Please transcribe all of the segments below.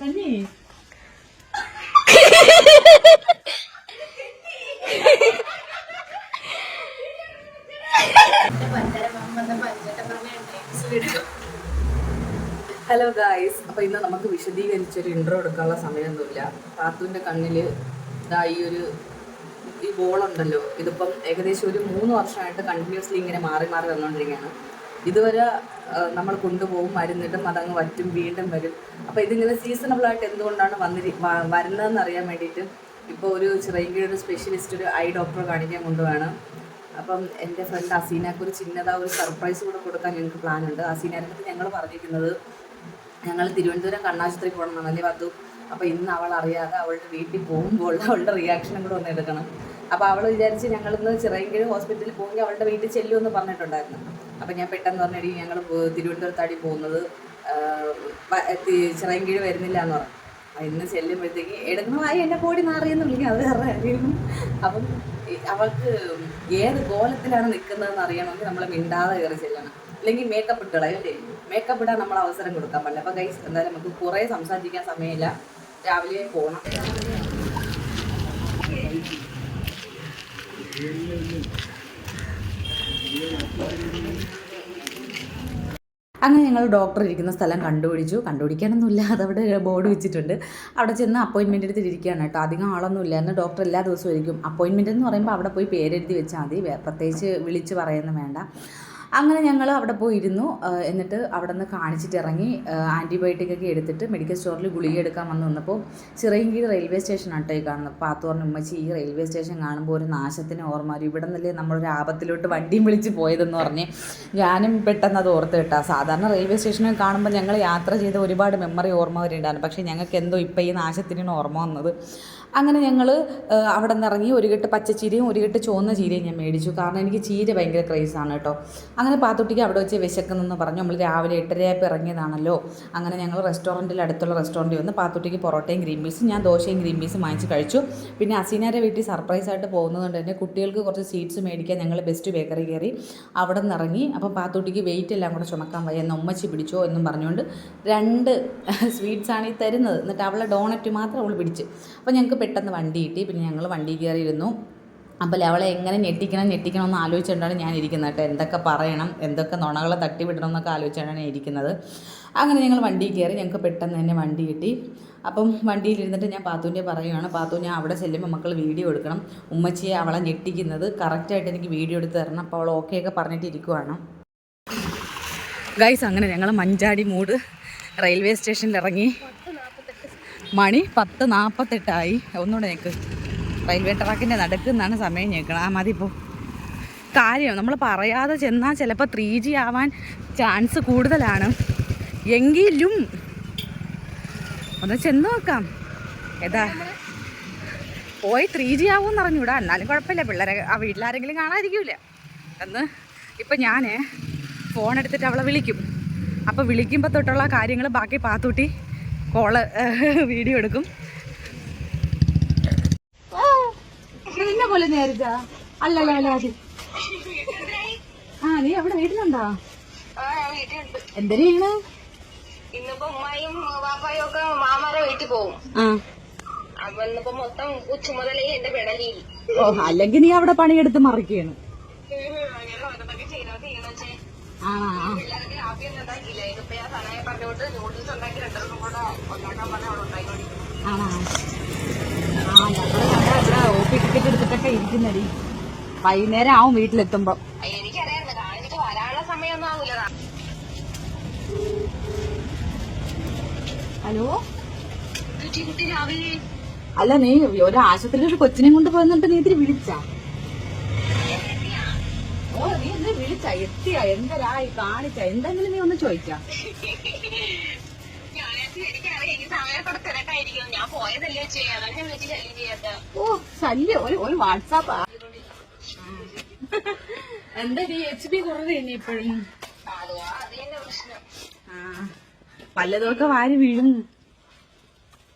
തന്നെ hello guys, അപ്പൊ ഇന്ന് നമുക്ക് വിശദീകരിച്ചൊരു ഇൻട്രോ എടുക്കാനുള്ള സമയമൊന്നുമില്ല. പാത്തുവിന്റെ കണ്ണില് ഈ ബോളുണ്ടല്ലോ, ഇതിപ്പം ഏകദേശം ഒരു 3 വർഷമായിട്ട് കണ്ടിന്യൂസ്ലി ഇങ്ങനെ മാറി മാറി വന്നുകൊണ്ടിരിക്കുകയാണ്. ഇതുവരെ നമ്മൾ കൊണ്ടുപോകും, മരുന്നിടും, അതങ്ങ് വറ്റും, വീണ്ടും വരും. അപ്പോൾ ഇതിങ്ങനെ സീസണബിളായിട്ട് എന്തുകൊണ്ടാണ് വരുന്നതെന്ന് അറിയാൻ വേണ്ടിയിട്ട് ഇപ്പോൾ ഒരു ചിറയൻകീഴൊരു സ്പെഷ്യലിസ്റ്റ്, ഒരു ഐ ഡോക്ടറെ കാണിക്കാൻ കൊണ്ടുപോവാണ്. അപ്പം എൻ്റെ ഫ്രണ്ട് അസീനക്ക് ഒരു ഒരു സർപ്രൈസ് കൂടെ കൊടുക്കാൻ ഞങ്ങൾക്ക് പ്ലാനുണ്ട്. അസീനടുത്ത് ഞങ്ങൾ പറഞ്ഞിരിക്കുന്നത് ഞങ്ങൾ തിരുവനന്തപുരം കണ്ണാശുപത്രിയിൽ പോകണം എന്നല്ലേ പത്തു. അപ്പോൾ ഇന്ന് അവൾ അറിയാതെ അവളുടെ വീട്ടിൽ പോകുമ്പോൾ അവളുടെ റിയാക്ഷനും കൂടെ ഒന്ന് എടുക്കണം. അപ്പോൾ അവൾ വിചാരിച്ച് ഞങ്ങളിന്ന് ചിറയൻകീഴ് ഹോസ്പിറ്റലിൽ പോകുമെങ്കിൽ അവളുടെ വീട്ടിൽ ചെല്ലുമെന്ന് പറഞ്ഞിട്ടുണ്ടായിരുന്നു. അപ്പോൾ ഞാൻ പെട്ടെന്ന് പറഞ്ഞടി ഞങ്ങൾ തിരുവനന്തപുരത്താടി പോകുന്നത്, ചിറയൻകീഴ് വരുന്നില്ല എന്ന് പറഞ്ഞു. ഇന്ന് ചെല്ലുമ്പോഴത്തേക്ക് എടുക്കണമായി എന്നെ പോടി നാറിയെന്ന് വിളിക്കും, അത് വേറെ കാര്യം. അപ്പം അവൾക്ക് ഏത് കോലത്തിലാണ് നിൽക്കുന്നതെന്ന് അറിയണമെങ്കിൽ നമ്മൾ മിണ്ടാതെ കയറി ചെല്ലണം, അല്ലെങ്കിൽ മേക്കപ്പ് ഇട്ട് കളയല്ലേ. മേക്കപ്പ് ഇടാൻ നമ്മൾ അവസരം കൊടുക്കാൻ പാടില്ല. അപ്പോൾ ഗൈസ്, എന്തായാലും നമുക്ക് കുറേ സംസാരിക്കാൻ സമയമില്ല, രാവിലെ പോകണം. അങ്ങനെ ഞങ്ങൾ ഡോക്ടർ ഇരിക്കുന്ന സ്ഥലം കണ്ടുപിടിക്കാനൊന്നുമില്ല, അതവിടെ ബോർഡ് വെച്ചിട്ടുണ്ട്. അവിടെ ചെന്ന് അപ്പോയിൻമെൻ്റ് എടുത്തിരിക്കുകയാണ് കേട്ടോ. അധികം ആളൊന്നും ഇല്ലായിരുന്നു. ഡോക്ടർ എല്ലാ ദിവസവും ഇരിക്കും. അപ്പോയിൻമെൻ്റ് എന്ന് പറയുമ്പോൾ അവിടെ പോയി പേരെഴുതി വെച്ചാൽ മതി, പ്രത്യേകിച്ച് വിളിച്ച് പറയുന്നു വേണ്ട. അങ്ങനെ ഞങ്ങൾ അവിടെ പോയി ഇരുന്നു. എന്നിട്ട് അവിടെ നിന്ന് കാണിച്ചിട്ട് ഇറങ്ങി ആൻറ്റിബയോട്ടിക്കൊക്കെ എടുത്തിട്ട് മെഡിക്കൽ സ്റ്റോറിൽ ഗുളിക എടുക്കാൻ വന്നപ്പോൾ ചിറയൻകീഴ് റെയിൽവേ സ്റ്റേഷനാണ് കേട്ടോ ഈ കാണുന്നത്. പാത്തു പറഞ്ഞു, ഉമ്മച്ചി ഈ റെയിൽവേ സ്റ്റേഷൻ കാണുമ്പോൾ ഒരു നാശത്തിന് ഓർമ്മ വരും, ഇവിടെ നിന്നല്ലേ നമ്മളൊരു ആപത്തിലോട്ട് വണ്ടിയും വിളിച്ച് പോയതെന്ന് പറഞ്ഞ് ഞാനും പെട്ടെന്ന് അത് ഓർത്ത് കിട്ടാ. സാധാരണ റെയിൽവേ സ്റ്റേഷനിൽ കാണുമ്പോൾ ഞങ്ങൾ യാത്ര ചെയ്ത ഒരുപാട് മെമ്മറി ഓർമ്മ വരുന്നുണ്ടായിരുന്നു. പക്ഷേ ഞങ്ങൾക്ക് എന്തോ ഇപ്പോൾ ഈ നാശത്തിനാണ് ഓർമ്മ വന്നത്. അങ്ങനെ ഞങ്ങൾ അവിടെ നിന്ന് ഇറങ്ങി ഒരു കെട്ട് പച്ചച്ചീരയും ഒരു കെട്ട് ചുവന്ന ചീരയും ഞാൻ മേടിച്ചു. കാരണം എനിക്ക് ചീര ഭയങ്കര ക്രേസാണ് കേട്ടോ. അങ്ങനെ പാത്തുട്ടിക്ക് അവിടെ വെച്ച് വിശക്കുന്നെന്ന് പറഞ്ഞു. നമ്മൾ രാവിലെ 8:30 ഇറങ്ങിയതാണല്ലോ. അങ്ങനെ ഞങ്ങൾ അടുത്തുള്ള റെസ്റ്റോറൻറ്റിൽ വന്ന് പാത്തുട്ടിക്ക് പൊറോട്ടയും ഗ്രീൻ പീസും, ഞാൻ ദോശയും ഗ്രീൻ പീസും വാങ്ങിച്ച് കഴിച്ചു. പിന്നെ അസീനാരെ വീട്ടിൽ സർപ്രൈസായിട്ട് പോകുന്നതുകൊണ്ട് തന്നെ കുട്ടികൾക്ക് കുറച്ച് സ്വീറ്റ്സ് മേടിക്കാൻ ഞങ്ങൾ ബെസ്റ്റ് ബേക്കറി കയറി അവിടെ നിന്ന് ഇറങ്ങി. അപ്പം പാത്തുട്ടിക്ക് വെയിറ്റ് എല്ലാം കൂടെ ചുമക്കാൻ വയ്യ, എന്നെ ഉമ്മച്ചി പിടിച്ചോ എന്നും പറഞ്ഞുകൊണ്ട് 2 സ്വീറ്റ്സാണ് ഈ തരുന്നത്. എന്നിട്ട് അവളെ ഡോണറ്റ് മാത്രം അവൾ പിടിച്ച്. അപ്പോൾ ഞങ്ങൾക്ക് പെട്ടെന്ന് വണ്ടി കിട്ടി. പിന്നെ ഞങ്ങൾ വണ്ടി കയറിയിരുന്നു. അപ്പോൾ അവളെ എങ്ങനെ ഞെട്ടിക്കണം എന്ന് ആലോചിച്ചുകൊണ്ടാണ് ഞാൻ ഇരിക്കുന്നത് കേട്ടോ. എന്തൊക്കെ പറയണം, എന്തൊക്കെ നുണകളെ തട്ടിവിടണം എന്നൊക്കെ ആലോചിച്ചാണ് ഞാൻ ഇരിക്കുന്നത്. അങ്ങനെ ഞങ്ങൾ വണ്ടി കയറി. ഞങ്ങൾക്ക് പെട്ടെന്ന് തന്നെ വണ്ടി കിട്ടി. അപ്പം വണ്ടിയിലിരുന്നിട്ട് ഞാൻ പാത്തുവിൻ്റെ പറയുകയാണ്, പാത്തു ഞാൻ അവിടെ ചെല്ലുമ്പോൾ മക്കൾ വീഡിയോ എടുക്കണം, ഉമ്മച്ചിയെ അവളെ ഞെട്ടിക്കുന്നത് കറക്റ്റായിട്ട് എനിക്ക് വീഡിയോ എടുത്ത് തരണം. അപ്പോൾ അവൾ ഓക്കെയൊക്കെ പറഞ്ഞിട്ട് ഇരിക്കുവാണ് ഗൈസ്. അങ്ങനെ ഞങ്ങൾ മഞ്ചാടി മൂട് റെയിൽവേ സ്റ്റേഷനിൽ ഇറങ്ങി. മണി 10:48 ഒന്നുകൂടെ ഞെക്ക്. റെയിൽവേ ട്രാക്കിൻ്റെ നടുക്കുന്നാണ് സമയം ഞെക്കണം. ആ മതി ഇപ്പോൾ. കാര്യം നമ്മൾ പറയാതെ ചെന്നാൽ ചിലപ്പോൾ 3G ആവാൻ ചാൻസ് കൂടുതലാണ്. എങ്കിലും ഒന്ന് ചെന്ന് നോക്കാം. ഏതാ പോയി 3G ആവുമെന്ന് അറിഞ്ഞൂടാ, എന്നാലും കുഴപ്പമില്ല. പിള്ളേരെ ആ വീട്ടിലാരെങ്കിലും കാണാതിരിക്കില്ല എന്ന്. ഇപ്പം ഞാൻ ഫോൺ എടുത്തിട്ട് അവളെ വിളിക്കും. അപ്പോൾ വിളിക്കുമ്പോൾ തൊട്ടുള്ള കാര്യങ്ങൾ ബാക്കി പാത്തൂട്ടി വീഡിയോ എടുക്കും. നിന്നെ പോലെ നേരിട്ടാ അല്ലല്ലോ. ആ നീ അവിടെ വീട്ടിലുണ്ടോ? എന്തിനാണ്? ഇന്നിപ്പോ ഉമ്മായും വാപ്പായും ഒക്കെ മാമാരെ വീട്ടിൽ പോകും. അപ്പൊ ഇന്നിപ്പോ മൊത്തം ഉച്ച മുതലേ എന്റെ പെടലി. ഓ, അല്ലെങ്കിൽ നീ അവിടെ പണിയെടുത്ത് മറിക്കുകയാണ്. പിള്ളേർക്ക് കാപ്പിയൊന്നും ഉണ്ടാക്കിയില്ല. ഇതിപ്പോ ഞാൻ സനായ പറഞ്ഞോട്ട് നൂഡിൽസ് ഉണ്ടാക്കി 2 ദിവസം കൂടെ ഉണ്ടാക്കാൻ പറഞ്ഞ അവിടെ ഉണ്ടായിക്കൊണ്ടിരിക്കുന്നു. ടിക്കറ്റ് എടുത്തിട്ടൊക്കെ ഇരിക്കുന്നടി. വൈകുന്നേരം ആവും വീട്ടിലെത്തുമ്പോ. എനിക്കറിയാം, കാണിച്ചിട്ട് വരാനുള്ള സമയമൊന്നും ആവൂല. ഹലോ, കുട്ടി രാവിലെ അല്ല നീ ഒരു ആശുപത്രിയിൽ ഒരു കൊച്ചിനെ കൊണ്ട് പോന്നിട്ട് നീ ഇതിരി വിളിച്ചാ? ഓ, നീ എന്ത് വിളിച്ചാ? എത്തിയാ? എന്തരായി കാണിച്ച? എന്തെങ്കിലും നീ ഒന്ന് ചോദിച്ചാ? ഓ ശല്യം, ഒരു വാട്സാപ്പാ. എന്താ HB കുറവ് തന്നെ ഇപ്പോഴും? പലതൊക്കെ വാരി വീഴുന്നു.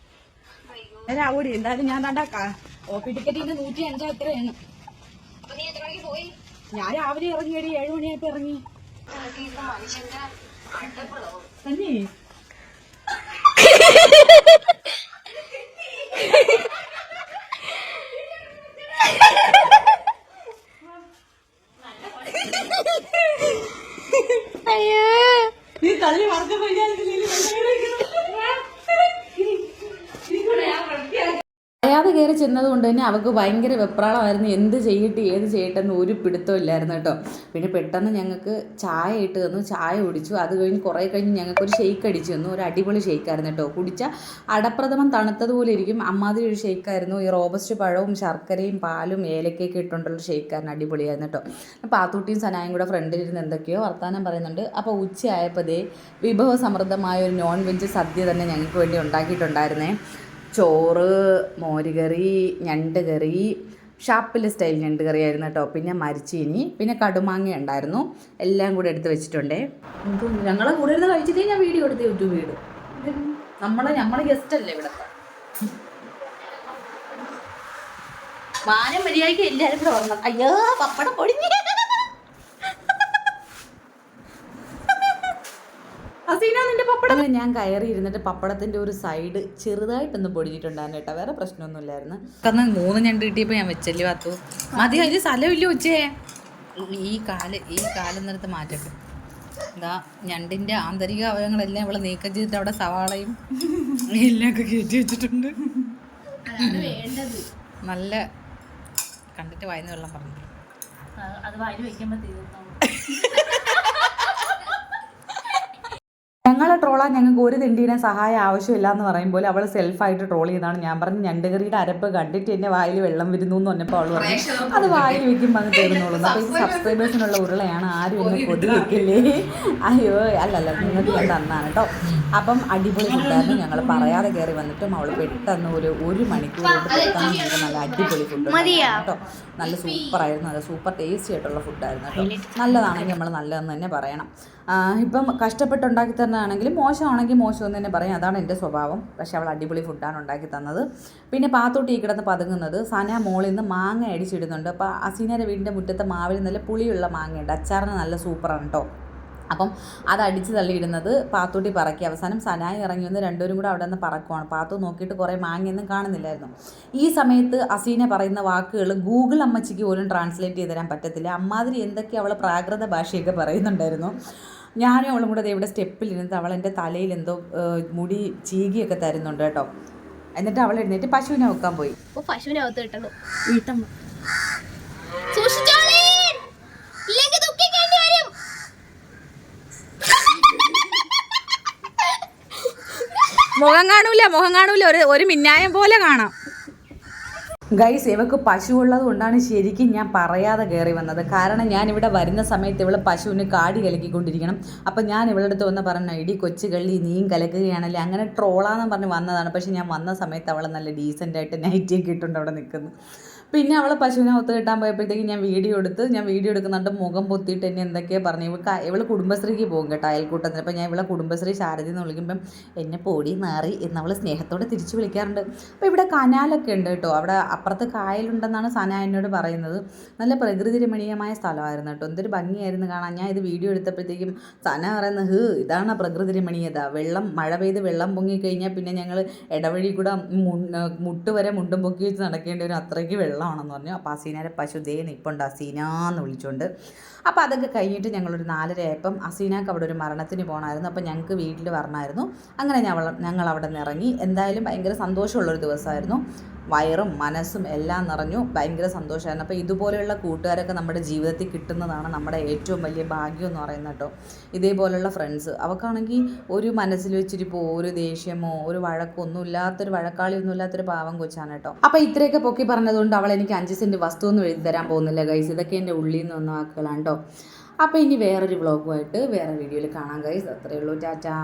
ഓടി. എന്തായാലും ഞാൻ തണ്ടാക്കാ. OP ടിക്കറ്റിന് 105 എത്രയാണ്? ഞാൻ രാവിലെ ഇറങ്ങിയടി, 7 മണിയായപ്പോ ഇറങ്ങി. തന്നെ അയ്യോ നീ തള്ളി മറന്നു അറിയാതെ കയറി ചെന്നത് കൊണ്ട് തന്നെ അവൾക്ക് ഭയങ്കര വെപ്രാളമായിരുന്നു. എന്ത് ചെയ്യട്ടെ ഏത് ചെയ്യട്ടെ എന്ന് ഒരു പിടുത്തവും ഇല്ലായിരുന്നു കേട്ടോ. പിന്നെ പെട്ടെന്ന് ഞങ്ങൾക്ക് ചായ ഇട്ട് തന്നു, ചായ കുടിച്ചു. അത് കഴിഞ്ഞ് കുറേ കഴിഞ്ഞ് ഞങ്ങൾക്കൊരു ഷെയ്ക്ക് അടിച്ചു തന്നു. ഒരു അടിപൊളി ഷെയ്ക്കായിരുന്നു കേട്ടോ. കുടിച്ചാൽ അടപ്രഥമൻ തണുത്തതുപോലെ ഇരിക്കും, അമ്മാതിരി ഒരു ഷെയ്ക്കായിരുന്നു. ഈ റോബസ്റ്റ് പഴവും ശർക്കരയും പാലും ഏലക്കയൊക്കെ ഇട്ടുകൊണ്ടുള്ള ഷെയ്ക്കായിരുന്നു, അടിപൊളിയായിരുന്നു കേട്ടോ. പാത്തൂട്ടിയും സനായും കൂടെ ഫ്രണ്ടിലിരുന്ന് എന്തൊക്കെയോ വർത്താനം പറയുന്നുണ്ട്. അപ്പോൾ ഉച്ചയായപ്പോൾ വിഭവസമൃദ്ധമായ ഒരു നോൺ വെജ് സദ്യ തന്നെ ഞങ്ങൾക്ക് വേണ്ടി ഉണ്ടാക്കിയിട്ടുണ്ടായിരുന്നേ. ചോറ്, മോരുകറി, ഞണ്ട് കറി, ഷാപ്പിലെ സ്റ്റൈൽ ഞണ്ട് കറി ആയിരുന്നു കേട്ടോ. പിന്നെ മരിച്ചീനി, പിന്നെ കടുമാങ്ങ ഉണ്ടായിരുന്നു. എല്ലാം കൂടെ എടുത്ത് വെച്ചിട്ടുണ്ടേ. ഞങ്ങളെ കൂടെ ഇരുന്ന് കഴിച്ചിട്ടേ ഞാൻ വീഡിയോ എടുത്ത് യൂട്യൂബ് ഇടും. നമ്മളെ ഗസ്റ്റ് അല്ലേ ഇവിടുത്തെ. മാനം മര്യാദയ്ക്ക് എല്ലാവരും കൂടെ വരണം. അയ്യോ പപ്പടം പൊടിഞ്ഞ്. അസീന നിന്റെ പപ്പടം. ഞാൻ കയറി ഇരുന്നിട്ട് പപ്പടത്തിൻ്റെ ഒരു സൈഡ് ചെറുതായിട്ടൊന്ന് പൊടിഞ്ഞിട്ടുണ്ടായിരുന്നു കേട്ടോ. വേറെ പ്രശ്നമൊന്നുമില്ലായിരുന്നു. കാരണം 3 ഞണ്ട് കിട്ടിയപ്പോൾ ഞാൻ വെച്ചല്ലേ വാത്തു. മതി, അതിന് സ്ഥലമില്ല ഉച്ചയെ. ഈ കാലെന്നിടത്ത് മാറ്റട്ടെ. ഇതാ ഞണ്ടിൻ്റെ ആന്തരിക അവയവങ്ങളെല്ലാം ഇവിടെ നീക്കം ചെയ്തിട്ട് അവിടെ സവാളയും എല്ലാം ഒക്കെ കയറ്റി വെച്ചിട്ടുണ്ട്. നല്ല കണ്ടിട്ട് വായന്ന് വെള്ളം പറഞ്ഞു. അത് വായിൽ വെക്കുമ്പോൾ തീർന്നു. ഞങ്ങളെ ട്രോളാൻ ഞങ്ങൾക്ക് ഒരു തിണ്ടീനെ സഹായം ആവശ്യമില്ല എന്ന് പറയുമ്പോൾ അവൾ സെൽഫായിട്ട് ട്രോൾ ചെയ്താണ്. ഞാൻ പറഞ്ഞു ഞണ്ടുകറിയുടെ അരപ്പ് കണ്ടിട്ട് എന്നെ വായിൽ വെള്ളം വരുന്നു എന്ന് പറഞ്ഞപ്പോൾ അവൾ പറഞ്ഞു അത് വായിൽ വെക്കുമ്പോൾ അങ്ങ് തീർന്നോളൂ. അപ്പോൾ ഈ സബ്സ്ക്രൈബേഴ്സിനുള്ള ഉരുളയാണ്, ആരും എന്നെ കൊതി വെക്കില്ലേ. അയ്യോ അല്ലല്ല, നിങ്ങൾക്ക് ഞാൻ തന്നാണ് കേട്ടോ. അപ്പം അടിപൊളി ഫുഡായിരുന്നു. ഞങ്ങൾ പറയാതെ കയറി വന്നിട്ടും അവൾ പെട്ടെന്ന് ഒരു മണിക്കൂർ കൊണ്ട് പെട്ടെന്ന് നമുക്ക് നല്ല അടിപൊളി ഫുഡ് കേട്ടോ. നല്ല സൂപ്പറായിരുന്നു, നല്ല സൂപ്പർ ടേസ്റ്റി ആയിട്ടുള്ള ഫുഡായിരുന്നു കേട്ടോ. നല്ലതാണെങ്കിൽ നമ്മൾ നല്ലതെന്ന് തന്നെ പറയണം. ഇപ്പം കഷ്ടപ്പെട്ടുണ്ടാക്കി തന്നതാണെങ്കിലും മോശമാണെങ്കിൽ മോശമെന്ന് തന്നെ പറയും, അതാണ് എൻ്റെ സ്വഭാവം. പക്ഷേ അവൾ അടിപൊളി ഫുഡാണ് ഉണ്ടാക്കി തന്നത്. പിന്നെ പാത്തോട്ടി ഈ കിടന്ന് പതുങ്ങുന്നത്. സന മോളിൽ നിന്ന് മാങ്ങ അടിച്ചിടുന്നുണ്ട്. അപ്പോൾ അസീനയുടെ വീടിൻ്റെ മുറ്റത്തെ മാവിൽ നല്ല പുളിയുള്ള മാങ്ങയുണ്ട്, അച്ചാറിന് നല്ല സൂപ്പറാണ് കേട്ടോ. അപ്പം അത് അടിച്ച് തള്ളിയിടുന്നത് പാത്തൂട്ടി പറക്കി. അവസാനം സനായി ഇറങ്ങി വന്ന് രണ്ടുപേരും കൂടെ അവിടെ നിന്ന് പറക്കുവാണ്. പാത്തു നോക്കിയിട്ട് കുറേ മാങ്ങയൊന്നും കാണുന്നില്ലായിരുന്നു. ഈ സമയത്ത് അസീന പറയുന്ന വാക്കുകൾ ഗൂഗിൾ അമ്മച്ചിക്ക് പോലും ട്രാൻസ്ലേറ്റ് ചെയ്ത് തരാൻ പറ്റത്തില്ല. അമ്മാതിരി എന്തൊക്കെ അവൾ പ്രാകൃത ഭാഷയൊക്കെ പറയുന്നുണ്ടായിരുന്നു. ഞാനും അവളും കൂടെ ഇവിടെ സ്റ്റെപ്പിലിരുന്നിട്ട് അവൾ എൻ്റെ തലയിൽ എന്തോ മുടി ചീകിയൊക്കെ തരുന്നുണ്ട് കേട്ടോ. എന്നിട്ട് അവൾ എഴുന്നേറ്റ് പശുവിനെ വെക്കാൻ പോയി. പശുവിനകത്ത് കിട്ടണം. മുഖം കാണൂല ഒരു മിന്നായം പോലെ കാണാം. ഗൈസ്, ഇവക്ക് പശു ഉള്ളത് കൊണ്ടാണ് ശരിക്കും ഞാൻ പറയാതെ കയറി വന്നത്. കാരണം ഞാനിവിടെ വരുന്ന സമയത്ത് ഇവള് പശുവിന് കാടി കലക്കിക്കൊണ്ടിരിക്കണം. അപ്പം ഞാൻ ഇവളുടെ അടുത്ത് വന്ന് പറഞ്ഞു, ഇടി കൊച്ചു കള്ളി നീയും കലക്കുകയാണല്ലേ, അങ്ങനെ ട്രോളാന്ന് പറഞ്ഞ് വന്നതാണ്. പക്ഷെ ഞാൻ വന്ന സമയത്ത് അവൾ നല്ല ഡീസൻ്റായിട്ട് നൈറ്റിയൊക്കെ ഇട്ടുകൊണ്ട് അവിടെ നിൽക്കുന്നു. പിന്നെ അവൾ പശുവിനെ ഒത്ത് കിട്ടാൻ പോയപ്പോഴത്തേക്ക് ഞാൻ വീഡിയോ എടുക്കുന്നുണ്ട്. മുഖം പൊത്തിയിട്ട് എന്നെ എന്തൊക്കെയാണ് പറഞ്ഞു. ഇവൾ കുടുംബശ്രീക്ക് പോകും കേട്ടോ, അയൽക്കൂട്ടത്തിന്. അപ്പോൾ ഞാൻ ഇവളെ കുടുംബശ്രീ ശാരദി എന്ന് വിളിക്കുമ്പം എന്നെ പൊടി മാറി എന്നവൾ സ്നേഹത്തോടെ തിരിച്ച് വിളിക്കാറുണ്ട്. അപ്പോൾ ഇവിടെ കനാലൊക്കെ ഉണ്ട് കേട്ടോ. അവിടെ അപ്പുറത്ത് കായലുണ്ടെന്നാണ് സന എന്നോട് പറയുന്നത്. നല്ല പ്രകൃതി രമണീയമായ സ്ഥലമായിരുന്നു കേട്ടോ. എന്തൊരു ഭംഗിയായിരുന്നു കാണാൻ. ഞാൻ ഇത് വീഡിയോ എടുത്തപ്പോഴത്തേക്കും സന പറയുന്നത് ഇതാണ് പ്രകൃതി രമണീയത. മഴ പെയ്ത് വെള്ളം പൊങ്ങിക്കഴിഞ്ഞാൽ പിന്നെ ഞങ്ങൾ ഇടവഴി കൂടെ മുട്ട് വരെ മുണ്ടും പൊക്കി വെച്ച് നടക്കേണ്ടി വരും, അത്രയ്ക്ക് വെള്ളമാണെന്ന് പറഞ്ഞു. അപ്പോൾ അസീനയുടെ പശു ദേ നിപ്പുണ്ട്, അസീനാന്ന് വിളിച്ചുകൊണ്ട്. അപ്പോൾ അതൊക്കെ കഴിഞ്ഞിട്ട് ഞങ്ങളൊരു 4:30 ആയപ്പം അസീനാക്ക് അവിടെ ഒരു മരണത്തിന് പോകണമായിരുന്നു. അപ്പോൾ ഞങ്ങൾക്ക് വീട്ടിൽ വരണമായിരുന്നു. അങ്ങനെ ഞങ്ങൾ അവിടെ നിന്ന് ഇറങ്ങി. എന്തായാലും ഭയങ്കര സന്തോഷമുള്ളൊരു ദിവസമായിരുന്നു. വയറും മനസ്സും എല്ലാം നിറഞ്ഞു, ഭയങ്കര സന്തോഷമായിരുന്നു. അപ്പോൾ ഇതുപോലെയുള്ള കൂട്ടുകാരൊക്കെ നമ്മുടെ ജീവിതത്തിൽ കിട്ടുന്നതാണ് നമ്മുടെ ഏറ്റവും വലിയ ഭാഗ്യം എന്ന് പറയുന്നത് കേട്ടോ. ഇതേപോലെയുള്ള ഫ്രണ്ട്സ്, അവൾക്കാണെങ്കിൽ ഒരു മനസ്സിൽ വെച്ചിരിപ്പോൾ ഒരു ദേഷ്യമോ ഒരു വഴക്കോ ഒന്നും ഇല്ലാത്തൊരു വഴക്കാളിയൊന്നും ഇല്ലാത്തൊരു പാവം കൊച്ചാണ് കേട്ടോ. അപ്പോൾ ഇത്രയൊക്കെ പൊക്കി പറഞ്ഞതുകൊണ്ട് അവൾ എനിക്ക് 5 സെൻറ്റ് വസ്തു ഒന്നും എഴുതി തരാൻ പോകുന്നില്ല ഗൈസ്. ഇതൊക്കെ എൻ്റെ ഉള്ളിൽ നിന്ന് വന്ന വാക്കുകളാണ് കേട്ടോ. അപ്പോൾ ഇനി വേറൊരു വ്ളോഗുമായിട്ട് വേറെ വീഡിയോയിൽ കാണാം ഗൈസ്. അത്രയേ ഉള്ളൂ. ടാറ്റാ.